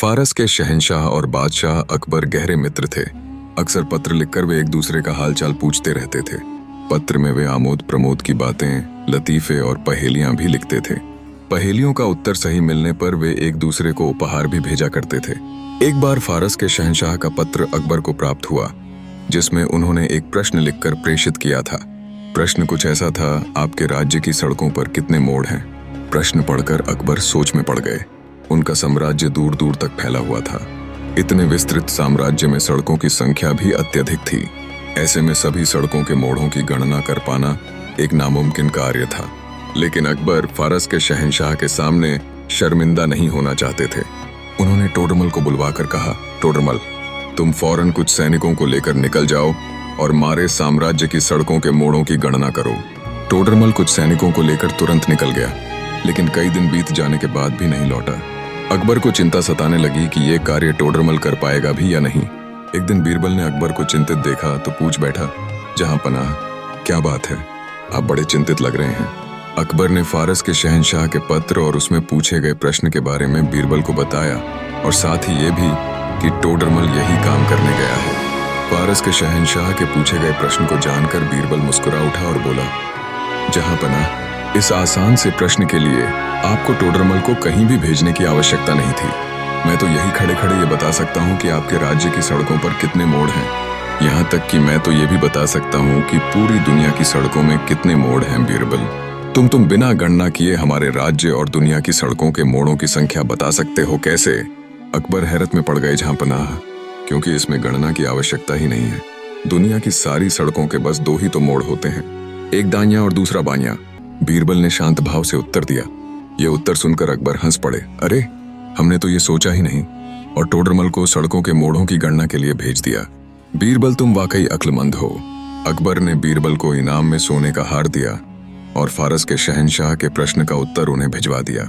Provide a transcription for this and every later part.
फारस के शहंशाह और बादशाह अकबर गहरे मित्र थे। अक्सर पत्र लिखकर वे एक दूसरे का हालचाल पूछते रहते थे। पत्र में वे आमोद प्रमोद की बातें, लतीफे और पहेलियां भी लिखते थे। पहेलियों का उत्तर सही मिलने पर वे एक दूसरे को उपहार भी भेजा करते थे। एक बार फारस के शहंशाह का पत्र अकबर को प्राप्त हुआ, जिसमें उन्होंने एक प्रश्न लिखकर प्रेषित किया था। प्रश्न कुछ ऐसा था, आपके राज्य की सड़कों पर कितने मोड़ हैं? प्रश्न पढ़कर अकबर सोच में पड़ गए। उनका साम्राज्य दूर दूर तक फैला हुआ था। इतने विस्तृत साम्राज्य में सड़कों की संख्या भी अत्यधिक थी। ऐसे में सभी सड़कों के मोड़ों की गणना कर पाना एक नामुमकिन कार्य था। लेकिन अकबर फारस के शहंशाह के सामने शर्मिंदा नहीं होना चाहते थे। उन्होंने टोडरमल को बुलवाकर कहा, टोडरमल, तुम फौरन कुछ सैनिकों को लेकर निकल जाओ और मारे साम्राज्य की सड़कों के मोड़ों की गणना करो। टोडरमल कुछ सैनिकों को लेकर तुरंत निकल गया, लेकिन कई दिन बीत जाने के बाद भी नहीं लौटा। अकबर को चिंता सताने लगी कि यह कार्य टोडरमल कर पाएगा भी या नहीं। एक दिन बीरबल ने अकबर को चिंतित देखा तो पूछ बैठा, जहां पनाह, क्या बात है? आप बड़े चिंतित लग रहे हैं। अकबर ने फारस के शहंशाह के पत्र और उसमें पूछे गए प्रश्न के बारे में बीरबल को बताया, और साथ ही ये भी कि टोडरमल यही काम करने गया है। फारस के शहंशाह के पूछे गए प्रश्न को जानकर बीरबल मुस्कुरा उठा और बोला, जहां पनाह, इस आसान से प्रश्न के लिए आपको टोडरमल को कहीं भी भेजने की आवश्यकता नहीं थी। मैं तो यही खड़े खड़े ये बता सकता हूँ कि आपके राज्य की सड़कों पर कितने मोड़ हैं। यहाँ तक कि मैं तो ये भी बता सकता हूँ कि पूरी दुनिया की सड़कों में कितने मोड़ हैं। बीरबल, तुम बिना गणना किए हमारे राज्य और दुनिया की सड़कों के मोड़ों की संख्या बता सकते हो कैसे? अकबर हैरत में पड़ गए जहां पनाह, क्योंकि इसमें गणना की आवश्यकता ही नहीं है। दुनिया की सारी सड़कों के बस दो ही तो मोड़ होते हैं, एक दाहिया और दूसरा बायां। बीरबल ने शांत भाव से उत्तर दिया। ये उत्तर सुनकर अकबर हंस पड़े। अरे, हमने तो ये सोचा ही नहीं, और टोडरमल को सड़कों के मोड़ों की गणना के लिए भेज दिया। बीरबल, तुम वाकई अक्लमंद हो। अकबर ने बीरबल को इनाम में सोने का हार दिया और फारस के शहंशाह के प्रश्न का उत्तर उन्हें भिजवा दिया।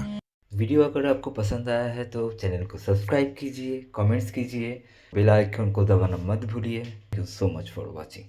वीडियो अगर आपको पसंद आया है तो चैनल को सब्सक्राइब कीजिए, कमेंट्स कीजिए, बेल आइकन को दबाना मत भूलिए। Thank you so much for watching.